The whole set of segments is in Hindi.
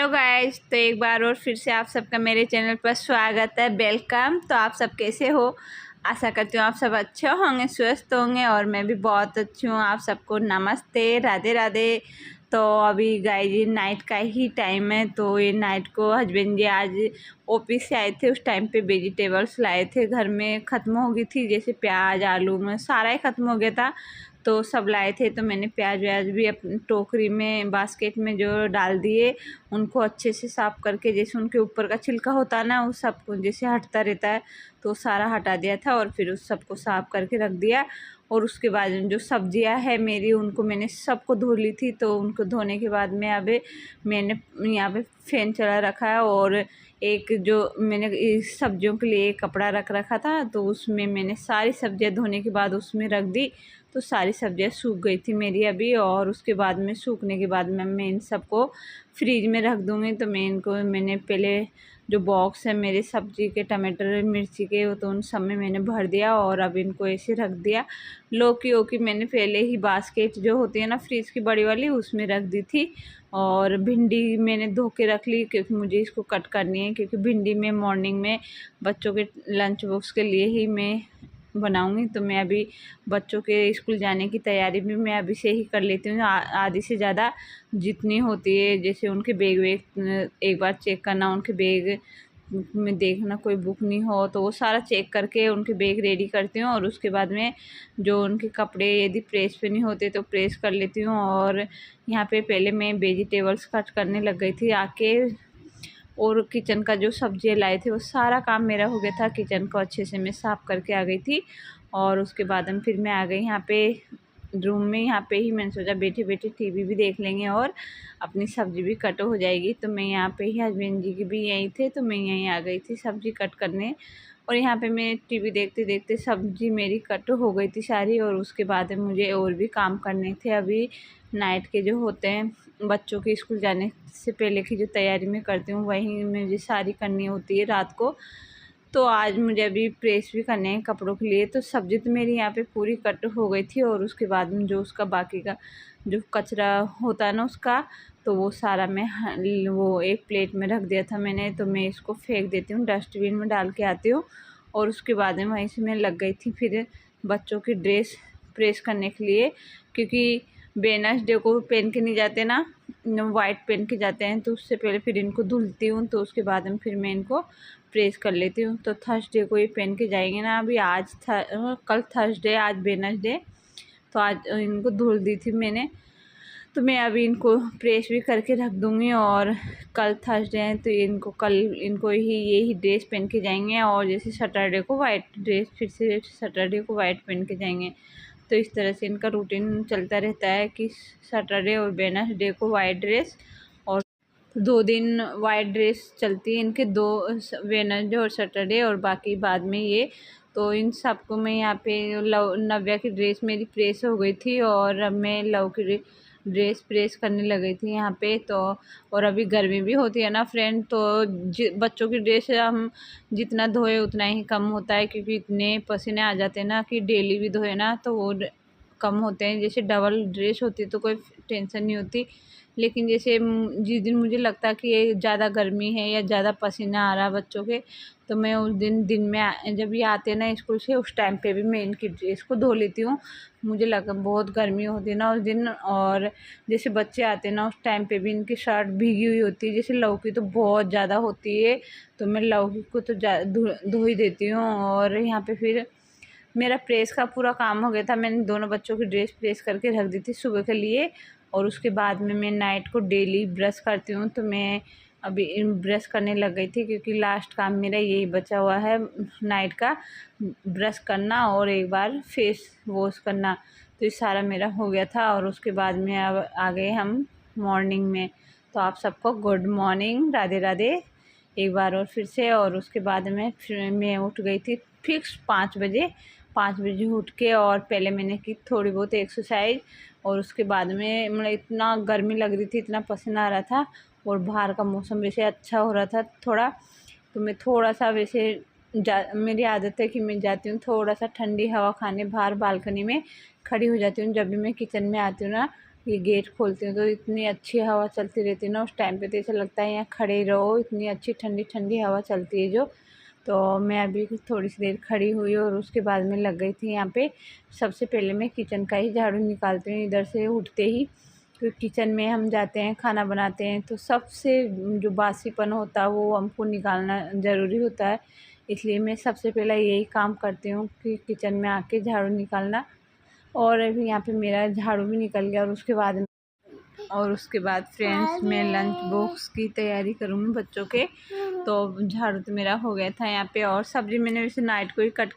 हेलो गाइस, तो एक बार और फिर से आप सबका मेरे चैनल पर स्वागत है। वेलकम। तो आप सब कैसे हो? आशा करती हूँ आप सब अच्छे होंगे, स्वस्थ होंगे और मैं भी बहुत अच्छी हूँ। आप सबको नमस्ते, राधे राधे। तो अभी गाइस जी नाइट का ही टाइम है। तो ये नाइट को हस्बैंड जी आज ऑफिस से आए थे। उस टाइम पे वेजिटेबल्स लाए थे, घर में ख़त्म हो गई थी, जैसे प्याज आलू में सारा ही ख़त्म हो गया था। तो सब लाए थे, तो मैंने प्याज व्याज भी अपनी टोकरी में बास्केट में जो डाल दिए, उनको अच्छे से साफ़ करके, जैसे उनके ऊपर का छिलका होता है ना, उस सबको जैसे हटता रहता है तो सारा हटा दिया था और फिर उस सबको साफ़ करके रख दिया। और उसके बाद जो सब्जियां है मेरी, उनको मैंने सबको धो ली थी। तो उनको धोने के बाद में अभी मैंने यहाँ पे फैन चला रखा है और एक जो मैंने इस सब्जियों के लिए कपड़ा रख रखा था, तो उसमें मैंने सारी सब्जियां धोने के बाद उसमें रख दी। तो सारी सब्जियां सूख गई थी मेरी अभी, और उसके बाद में सूखने के बाद में मैं इन सबको फ्रीज में रख दूँगी। तो मैंने पहले जो बॉक्स है मेरे सब्जी के, टमाटर मिर्ची के, वो तो उन सब में मैंने भर दिया और अब इनको ऐसे रख दिया। लौकी वोकी मैंने पहले ही बास्केट जो होती है ना फ्रीज की बड़ी वाली, उसमें रख दी थी। और भिंडी मैंने धो के रख ली, क्योंकि मुझे इसको कट करनी है, क्योंकि भिंडी में मॉर्निंग में बच्चों के लंच बॉक्स के लिए ही मैं बनाऊंगी। तो मैं अभी बच्चों के स्कूल जाने की तैयारी भी मैं अभी से ही कर लेती हूँ। आधी से ज़्यादा जितनी होती है, जैसे उनके बैग वैग एक बार चेक करना, उनके बैग में देखना कोई बुक नहीं हो, तो वो सारा चेक करके उनके बैग रेडी करती हूँ। और उसके बाद में जो उनके कपड़े यदि प्रेस पे नहीं होते तो प्रेस कर लेती हूँ। और यहाँ पे पहले मैं वेजिटेबल्स कट करने लग गई थी आके, और किचन का जो सब्जियाँ लाए थे वो सारा काम मेरा हो गया था। किचन को अच्छे से मैं साफ़ करके आ गई थी। और उसके बाद में फिर मैं आ गई यहाँ पे रूम में। यहाँ पे ही मैंने सोचा बैठे बैठे टीवी भी देख लेंगे और अपनी सब्ज़ी भी कट हो जाएगी। तो मैं यहाँ पे ही, हस्बैंड जी की भी यहीं थे, तो मैं यहीं आ गई थी सब्ज़ी कट करने। और यहाँ पे मैं टीवी देखते देखते सब्ज़ी मेरी कट हो गई थी सारी। और उसके बाद में मुझे और भी काम करने थे अभी नाइट के, जो होते हैं बच्चों के स्कूल जाने से पहले की जो तैयारी मैं करती हूँ, वही मुझे सारी करनी होती है रात को। तो आज मुझे अभी प्रेस भी करने हैं कपड़ों के लिए। तो सब्ज़ी तो मेरी यहाँ पे पूरी कट हो गई थी। और उसके बाद में जो उसका बाकी का जो कचरा होता है ना उसका, तो वो सारा मैं वो एक प्लेट में रख दिया था मैंने। तो मैं इसको फेंक देती हूँ, डस्टबिन में डाल के आती हूँ। और उसके बाद में वहीं से मैं लग गई थी फिर बच्चों की ड्रेस प्रेस करने के लिए, क्योंकि वेडनेसडे को पहन के नहीं जाते ना, वाइट पहन के जाते हैं। तो उससे पहले फिर इनको धुलती हूँ, तो उसके बाद में फिर मैं इनको प्रेस कर लेती हूँ। तो थर्सडे को ये पहन के जाएंगे ना। अभी आज कल थर्सडे, आज वेडनेसडे, तो आज इनको धुल दी थी मैंने। तो मैं अभी इनको प्रेस भी करके रख दूँगी। और कल थर्सडे है तो इनको ही यही ड्रेस पहन के जाएंगे। और जैसे सैटरडे को वाइट ड्रेस, फिर से सैटरडे को वाइट पहन के जाएंगे। तो इस तरह से इनका रूटीन चलता रहता है कि सैटरडे और वेडनेसडे को वाइट ड्रेस, और 2 दिन वाइट ड्रेस चलती है इनके, 2 वेडनेसडे और सैटरडे, और बाकी बाद में ये। तो इन सबको मैं यहाँ पे नव्या की ड्रेस मेरी प्रेस हो गई थी और अब मैं लव की ड्रेस प्रेस करने लग गई थी यहाँ पे। तो और अभी गर्मी भी होती है ना फ्रेंड, तो बच्चों की ड्रेस हम जितना धोए उतना ही कम होता है, क्योंकि इतने पसीने आ जाते हैं ना कि डेली भी धोए ना तो वो कम होते हैं। जैसे डबल ड्रेस होती तो कोई टेंशन नहीं होती, लेकिन जैसे जिस दिन मुझे लगता है कि ये ज़्यादा गर्मी है या ज़्यादा पसीना आ रहा बच्चों के, तो मैं उस दिन में जब ये आते हैं ना स्कूल से, उस टाइम पे भी मैं इनकी ड्रेस को धो लेती हूँ। मुझे लगा बहुत गर्मी होती है ना उस दिन, और जैसे बच्चे आते हैं ना उस टाइम पे भी इनकी शर्ट भीगी हुई होती है। जैसे लौकी तो बहुत ज़्यादा होती है, तो मैं लौकी को तो धो ही देती हूँ। और यहाँ पे फिर मेरा प्रेस का पूरा काम हो गया था। मैंने दोनों बच्चों की ड्रेस प्रेस करके रख दी थी सुबह के लिए। और उसके बाद में मैं नाइट को डेली ब्रश करती हूँ, तो मैं अभी ब्रश करने लग गई थी, क्योंकि लास्ट काम मेरा यही बचा हुआ है नाइट का, ब्रश करना और एक बार फेस वॉश करना। तो ये सारा मेरा हो गया था। और उसके बाद में अब आ गए हम मॉर्निंग में। तो आप सबको गुड मॉर्निंग, राधे राधे एक बार और फिर से। और उसके बाद में फिर मैं उठ गई थी फिक्स 5 बजे। 5 बजे उठ के और पहले मैंने की थोड़ी बहुत एक्सरसाइज। और उसके बाद में मतलब इतना गर्मी लग रही थी, इतना पसीना आ रहा था, और बाहर का मौसम वैसे अच्छा हो रहा था थोड़ा। तो मैं थोड़ा सा वैसे मेरी आदत है कि मैं जाती हूँ थोड़ा सा ठंडी हवा खाने, बाहर बालकनी में खड़ी हो जाती हूँ जब भी मैं किचन में आती हूँ ना। ये गेट खोलती हूँ तो इतनी अच्छी हवा चलती रहती है ना उस टाइम पे, तो ऐसा लगता है यहाँ खड़े रहो, इतनी अच्छी ठंडी ठंडी हवा चलती है जो। तो मैं अभी थोड़ी सी देर खड़ी हुई और उसके बाद में लग गई थी यहाँ पे। सबसे पहले मैं किचन का ही झाड़ू निकालती हूँ इधर से उठते ही, क्योंकि किचन में हम जाते हैं खाना बनाते हैं तो सबसे जो बासीपन होता है वो हमको निकालना ज़रूरी होता है। इसलिए मैं सबसे पहले यही काम करती हूँ कि किचन में आके झाड़ू निकालना। और अभी यहाँ पे मेरा झाड़ू भी निकल गया और उसके बाद फ्रेंड्स मैं लंच बॉक्स की तैयारी करूँगी बच्चों के। तो झाड़ू तो मेरा हो गया था यहाँ पे, और सब्ज़ी मैंने वैसे नाइट को ही कट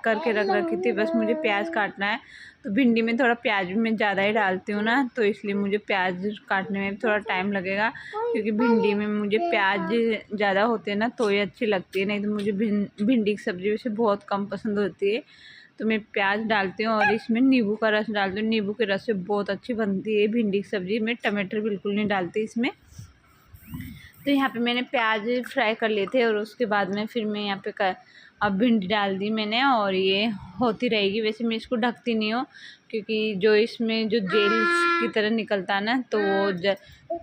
करके रख रखी थी, बस मुझे प्याज काटना है। तो भिंडी में थोड़ा प्याज भी मैं ज़्यादा ही डालती हू ना, तो इसलिए मुझे प्याज काटने में थोड़ा टाइम लगेगा, क्योंकि भिंडी में मुझे प्याज ज़्यादा होते हैं ना तो ये अच्छी लगती है, नहीं तो मुझे भिंडी की सब्ज़ी वैसे बहुत कम पसंद होती है। तो मैं प्याज डालती हूँ और इसमें नींबू का रस डालती हूँ। नींबू के रस से बहुत अच्छी बनती है भिंडी की सब्ज़ी। मैं टमाटर बिल्कुल नहीं डालती इसमें। तो यहाँ पे मैंने प्याज फ्राई कर लिए थे और उसके बाद में फिर मैं यहाँ पे अब भिंडी डाल दी मैंने, और ये होती रहेगी। वैसे मैं इसको ढकती नहीं हूँ, क्योंकि जो इसमें जो जेल की तरह निकलता है ना, तो वो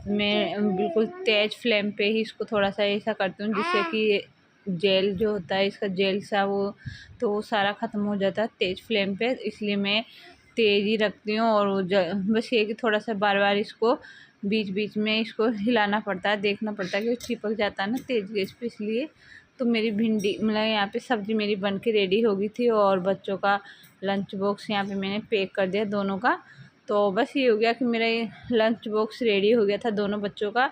मैं बिल्कुल तेज़ फ्लेम पे ही इसको थोड़ा सा ऐसा करती हूँ, जिससे कि जेल जो होता है इसका जेल सा तो वो सारा ख़त्म हो जाता है तेज़ फ्लेम पे। इसलिए मैं तेज़ ही रखती हूँ, और वो बस ये कि थोड़ा सा बार बार इसको बीच बीच में इसको हिलाना पड़ता है, देखना पड़ता है कि चिपक जाता है ना तेज़ गैस पे, इसलिए। तो मेरी भिंडी मतलब यहाँ पे सब्ज़ी मेरी बन के रेडी हो गई थी, और बच्चों का लंच बॉक्स यहाँ पे मैंने पैक कर दिया दोनों का। तो बस ये हो गया कि मेरा लंच बॉक्स रेडी हो गया था दोनों बच्चों का।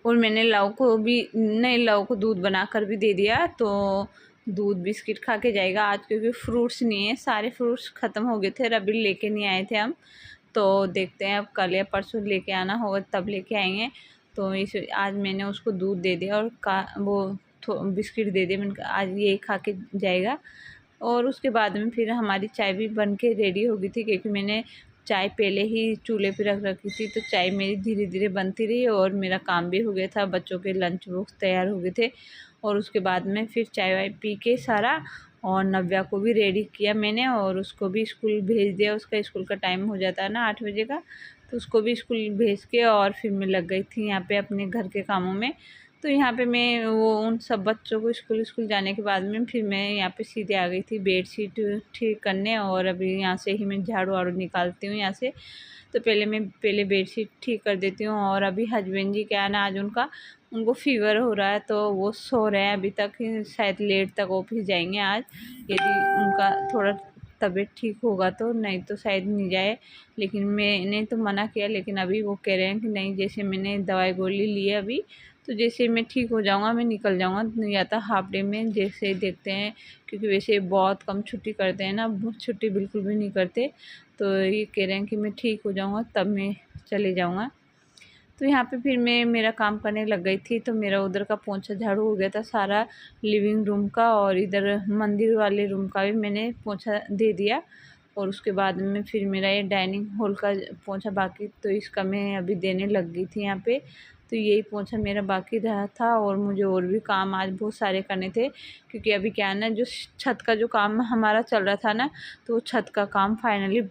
और मैंने लव को दूध बनाकर भी दे दिया, तो दूध बिस्किट खा के जाएगा आज, क्योंकि फ्रूट्स नहीं है, सारे फ्रूट्स ख़त्म हो गए थे, रबी लेके नहीं आए थे हम। तो देखते हैं अब कल या परसों लेके आना होगा तब लेके आएंगे। तो इस आज मैंने उसको दूध दे दिया और बिस्किट दे दिए, मैंने कहा आज यही खा के जाएगा। और उसके बाद में फिर हमारी चाय भी बन के रेडी हो गई थी, क्योंकि मैंने चाय पहले ही चूल्हे पे रख रखी थी, तो चाय मेरी धीरे धीरे बनती रही और मेरा काम भी हो गया था। बच्चों के लंच बॉक्स तैयार हो गए थे, और उसके बाद में फिर चाय वाय पी के सारा, और नव्या को भी रेडी किया मैंने और उसको भी स्कूल भेज दिया। उसका स्कूल का टाइम हो जाता है ना 8 बजे का, तो उसको भी स्कूल भेज के और फिर मैं लग गई थी यहाँ पे अपने घर के कामों में। तो यहाँ पे मैं वो उन सब बच्चों को स्कूल जाने के बाद में फिर मैं यहाँ पे सीधे आ गई थी बेडशीट ठीक करने, और अभी यहाँ से ही मैं झाड़ू वाड़ू निकालती हूँ यहाँ से। तो पहले बेडशीट ठीक कर देती हूँ। और अभी हस्बैंड जी क्या है ना, आज उनको फीवर हो रहा है, तो वो सो रहे हैं अभी तक, शायद लेट तक ऑफिस जाएंगे आज, यदि उनका थोड़ा तबीयत ठीक होगा तो, नहीं तो शायद नहीं जाए। लेकिन मैंने तो मना किया, लेकिन अभी वो कह रहे हैं कि नहीं, जैसे मैंने दवाई गोली ली है अभी, तो जैसे मैं ठीक हो जाऊंगा मैं निकल जाऊंगा, या तो हाफ डे में जैसे देखते हैं, क्योंकि वैसे बहुत कम छुट्टी करते हैं ना, छुट्टी बिल्कुल भी नहीं करते। तो ये कह रहे हैं कि मैं ठीक हो जाऊंगा तब मैं चले जाऊंगा। तो यहाँ पे फिर मैं मेरा काम करने लग गई थी, तो मेरा उधर का पोंछा झाड़ू हो गया था सारा लिविंग रूम का, और इधर मंदिर वाले रूम का भी मैंने पोंछा दे दिया। और उसके बाद में फिर मेरा ये डाइनिंग हॉल का पोंछा बाकी, तो इसका मैं अभी देने लग गई थी यहाँ पे। तो यही पोंछा मेरा बाकी रहा था, और मुझे और भी काम आज बहुत सारे करने थे, क्योंकि अभी क्या है ना, जो छत का जो काम हमारा चल रहा था ना, तो वो छत का काम फाइनली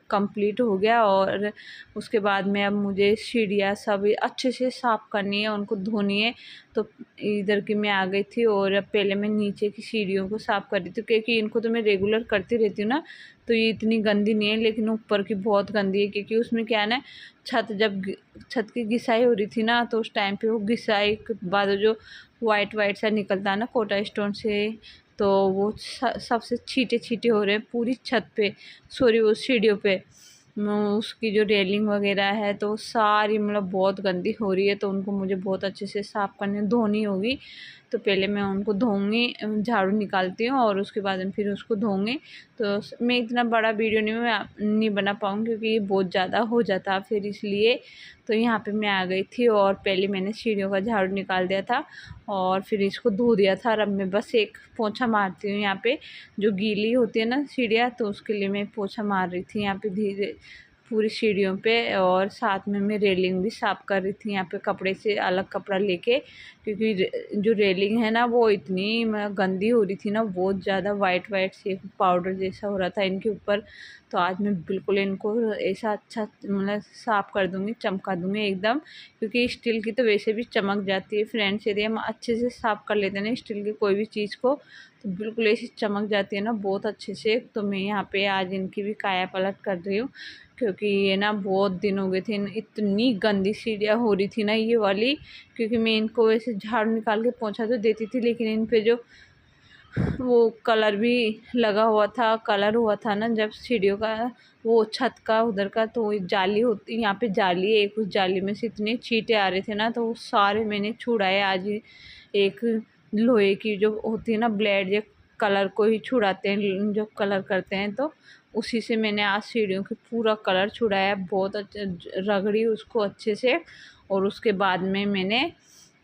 कंप्लीट हो गया। और उसके बाद में अब मुझे सीढ़ियाँ सब अच्छे से साफ़ करनी है, उनको धोनी है। तो इधर की मैं आ गई थी, और अब पहले मैं नीचे की सीढ़ियों को साफ़ कर रही थी, क्योंकि इनको तो मैं रेगुलर करती रहती हूँ ना, तो ये इतनी गंदी नहीं है, लेकिन ऊपर की बहुत गंदी है। क्योंकि उसमें क्या है ना, छत की घिसाई हो रही थी ना, तो उस टाइम पे वो घिसाई के बाद जो वाइट वाइट सा निकलता है ना कोटा स्टोन से, तो वो सबसे छींटे छींटे हो रहे हैं पूरी छत पे, सॉरी वो सीढ़ियों पे। उसकी जो रेलिंग वगैरह है तो सारी मतलब बहुत गंदी हो रही है, तो उनको मुझे बहुत अच्छे से साफ़ करने धोनी होगी। तो पहले मैं उनको धोऊंगी, झाड़ू निकालती हूँ और उसके बाद में फिर उसको धोऊंगी। तो मैं इतना बड़ा वीडियो नहीं बना पाऊँगी, क्योंकि ये बहुत ज़्यादा हो जाता फिर, इसलिए। तो यहाँ पे मैं आ गई थी, और पहले मैंने सीढ़ियों का झाड़ू निकाल दिया था और फिर इसको धो दिया था। और अब मैं बस एक पोंछा मारती हूँ यहाँ पे, जो गीली होती है ना सीढ़ियाँ, तो उसके लिए मैं पोंछा मार रही थी यहाँ पे धीरे पूरी सीढ़ियों पे, और साथ में मैं रेलिंग भी साफ़ कर रही थी यहाँ पे कपड़े से अलग कपड़ा लेके, क्योंकि जो रेलिंग है ना वो इतनी गंदी हो रही थी ना, बहुत ज़्यादा वाइट वाइट से पाउडर जैसा हो रहा था इनके ऊपर। तो आज मैं बिल्कुल इनको ऐसा अच्छा मतलब साफ़ कर दूँगी, चमका दूँगी एकदम, क्योंकि स्टील की तो वैसे भी चमक जाती है फ्रेंड्स। यदि हम अच्छे से साफ़ कर लेते हैं ना स्टील की कोई भी चीज़ को, तो बिल्कुल ऐसी चमक जाती है ना बहुत अच्छे से। तो मैं यहाँ पे आज इनकी भी काया पलट कर रही हूँ, क्योंकि ये ना बहुत दिन हो गए थे, इतनी गंदी सीढ़ियाँ हो रही थी ना ये वाली। क्योंकि मैं इनको वैसे झाड़ू निकाल के पोंछा तो देती थी, लेकिन इन पे जो वो कलर भी लगा हुआ था, कलर हुआ था ना जब सीढ़ियों का, वो छत का उधर का, तो जाली होती, यहाँ पे जाली है एक, उस जाली में से इतने चींटे आ रहे थे ना, तो वो सारे मैंने छुड़ाए आज। एक लोहे की जो होती है ना ब्लेड, जो कलर को ही छुड़ाते हैं, जो कलर करते हैं, तो उसी से मैंने आज सीढ़ियों की पूरा कलर छुड़ाया, बहुत अच्छा रगड़ी उसको अच्छे से। और उसके बाद में मैंने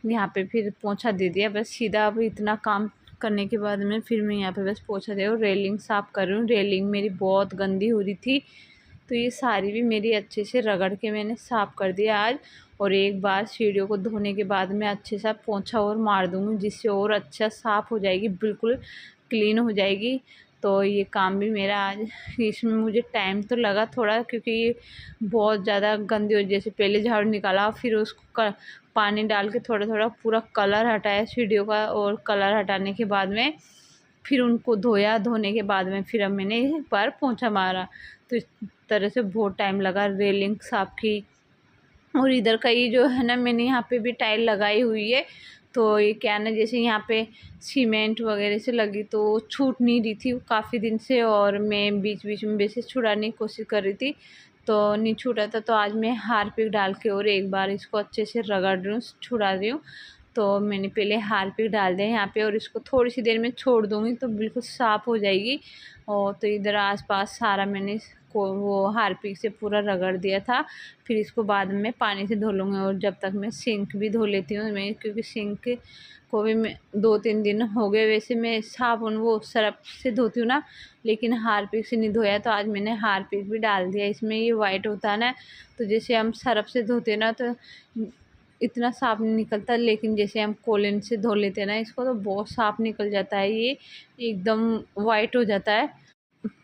यहाँ पे फिर पोंछा दे दिया बस सीधा। अब इतना काम करने के बाद में फिर मैं यहाँ पे बस पोंछा दे और रेलिंग साफ़ कर रही हूँ। रेलिंग मेरी बहुत गंदी हो रही थी, तो ये सारी भी मेरी अच्छे से रगड़ के मैंने साफ़ कर दिया आज। और एक बार सीढ़ियों को धोने के बाद मैं अच्छे से पोंछा और मार दूँगी, जिससे और अच्छा साफ़ हो जाएगी, बिल्कुल क्लीन हो जाएगी। तो ये काम भी मेरा आज, इसमें मुझे टाइम तो लगा थोड़ा, क्योंकि ये बहुत ज़्यादा गंदी हो, जैसे पहले झाड़ू निकाला, फिर उसको पानी डाल के थोड़ा थोड़ा पूरा कलर हटाया सीढ़ियों का, और कलर हटाने के बाद में फिर उनको धोया। धोने के बाद में फिर अब मैंने एक बार पोंछा मारा। तो इस तरह से बहुत टाइम लगा, रेलिंग साफ़ की। और इधर का ये जो है ना, मैंने यहाँ पे भी टाइल लगाई हुई है। तो ये क्या ना, जैसे यहाँ पे सीमेंट वगैरह से लगी तो छूट नहीं रही थी काफ़ी दिन से, और मैं बीच बीच में वैसे छुड़ाने की कोशिश कर रही थी, तो नहीं छूटा था। तो आज मैं हार्पिक डाल के और एक बार इसको अच्छे से रगड़ रही हूँ, छुड़ा रही हूँ। तो मैंने पहले हार्पिक डाल दिया यहाँ पे, और इसको थोड़ी सी देर में छोड़ दूँगी तो बिल्कुल साफ़ हो जाएगी। और तो इधर आसपास सारा मैंने को वो हार्पिक से पूरा रगड़ दिया था। फिर इसको बाद में पानी से धो लूँगी, और जब तक मैं सिंक भी धो लेती हूँ मैं, क्योंकि सिंक को भी मैं 2-3 दिन हो गए, वैसे मैं साबुन वो सर्फ़ से धोती हूँ ना, लेकिन हार्पिक से नहीं धोया। तो आज मैंने हार्पिक भी डाल दिया इसमें। ये वाइट होता है ना, तो जैसे हम सर्फ़ से धोते हैं ना तो इतना साफ़ नहीं निकलता, लेकिन जैसे हम कोलिन से धो लेते हैं ना इसको, तो बहुत साफ़ निकल जाता है, ये एकदम वाइट हो जाता है।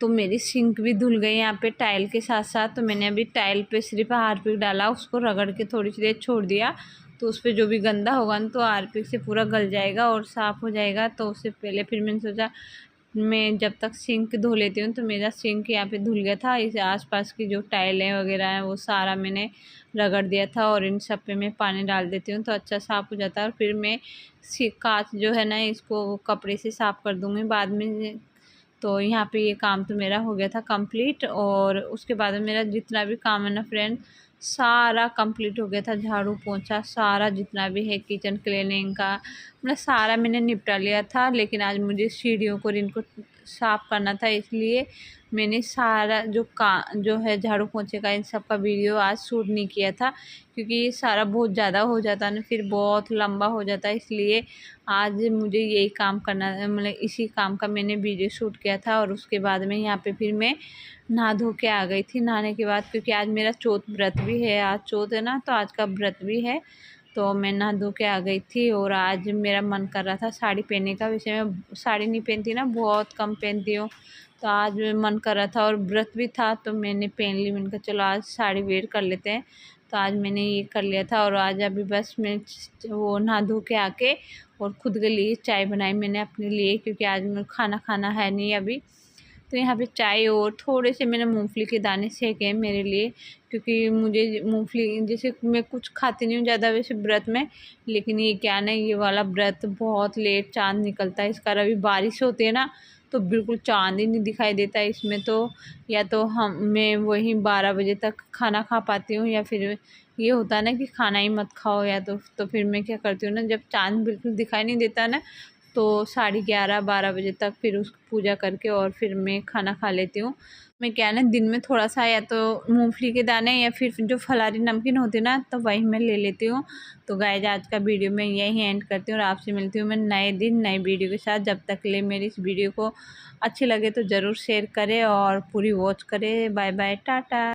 तो मेरी सिंक भी धुल गई यहाँ पे टाइल के साथ साथ। तो मैंने अभी टाइल पे सिर्फ हार्पिक डाला, उसको रगड़ के थोड़ी सी देर छोड़ दिया, तो उस पर जो भी गंदा होगा ना तो हार्पिक से पूरा गल जाएगा और साफ़ हो जाएगा। तो उससे पहले फिर मैंने सोचा मैं जब तक सिंक धो लेती हूँ, तो मेरा सिंक यहाँ पे धुल गया था। इस आसपास की जो टाइलें वगैरह हैं वो सारा मैंने रगड़ दिया था, और इन सब पे मैं पानी डाल देती हूँ तो अच्छा साफ़ हो जाता है। और फिर मैं कांच जो है ना इसको कपड़े से साफ़ कर दूँगी बाद में। तो यहाँ पे ये काम तो मेरा हो गया था कंप्लीट, और उसके बाद में मेरा जितना भी काम है ना फ्रेंड, सारा कंप्लीट हो गया था। झाड़ू पोंछा सारा जितना भी है, किचन क्लीनिंग का मतलब सारा मैंने निपटा लिया था। लेकिन आज मुझे सीढ़ियों को इनको साफ़ करना था, इसलिए मैंने सारा जो है झाड़ू पोंछे का इन सब का वीडियो आज शूट नहीं किया था, क्योंकि ये सारा बहुत ज़्यादा हो जाता है ना, फिर बहुत लंबा हो जाता है। इसलिए आज मुझे यही काम करना, मतलब इसी काम का मैंने वीडियो शूट किया था। और उसके बाद में यहाँ पे फिर मैं नहा धो के आ गई थी। नहाने के बाद, क्योंकि आज मेरा चौथ व्रत भी है, आज चौथ है ना, तो आज का व्रत भी है, तो मैं नहा धो के आ गई थी। और आज मेरा मन कर रहा था साड़ी पहनने का, वैसे मैं साड़ी नहीं पहनती ना, बहुत कम पहनती हूँ, तो आज मन कर रहा था और व्रत भी था, तो मैंने पहन ली। मैंने कहा चलो आज साड़ी वेयर कर लेते हैं, तो आज मैंने ये कर लिया था। और आज अभी बस मैं वो नहा धो के आके और ख़ुद के लिए चाय बनाई मैंने अपने लिए, क्योंकि आज मैं खाना खाना है नहीं अभी। तो यहाँ पे चाय और थोड़े से मैंने मूंगफली के दाने सेके हैं मेरे लिए, क्योंकि मुझे मूंगफली, जैसे मैं कुछ खाती नहीं हूँ ज़्यादा वैसे व्रत में, लेकिन ये क्या ना, ये वाला व्रत बहुत लेट चाँद निकलता है इसका। अभी बारिश होती है ना, तो बिल्कुल चाँद ही नहीं दिखाई देता है इसमें। तो या तो मैं वही 12 बजे तक खाना खा पाती हूँ, या फिर ये होता है ना कि खाना ही मत खाओ, या तो फिर मैं क्या करती हूँ ना, जब चाँद बिल्कुल दिखाई नहीं देता ना, तो 11:30-12 बजे तक फिर उसकी पूजा करके और फिर मैं खाना खा लेती हूँ। मैं क्या है ना, दिन में थोड़ा-सा या तो मूँगफली के दाने या फिर जो फलारी नमकीन होती है ना, तो वही मैं ले लेती हूँ। तो गाइज़ आज का वीडियो मैं यहीं एंड करती हूँ, और आपसे मिलती हूँ मैं नए दिन नई वीडियो के साथ। जब तक के लिए मेरी इस वीडियो को अच्छी लगे तो ज़रूर शेयर करें और पूरी वॉच करें। Bye bye, Tata.